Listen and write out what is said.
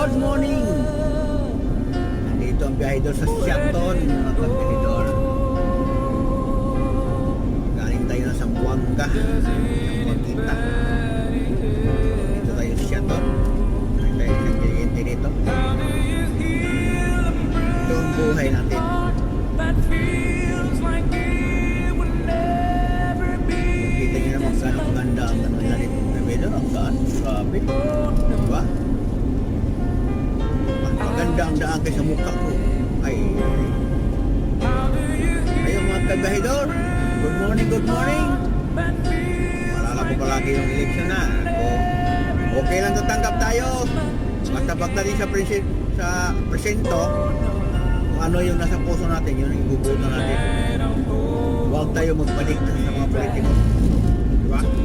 Good morning! Nandito ang biyahidor sa Siaton, mga kabiyahidor. Galing tayo na Zamboanga, Zamboanguita. Dito tayo sa Siaton. Galing tayo sa Cliente dito. Ito ang buhay natin. Kita nyo naman gano'ng ganda ang gano'ng ilalim ng kabiyahidor. Ang daan, grabe. Diba? Maganda ang daan kay sa mukha ko. Ay. Ayun mga kabiyahidor. Good morning, good morning. Malala ko palagi yung eleksyon na. Okay lang tatanggap tayo. Matabak na din sa presento. Kung ano yung nasa puso natin, yun ang ibubuto natin. Huwag tayo magpanik sa mga politiko. Diba?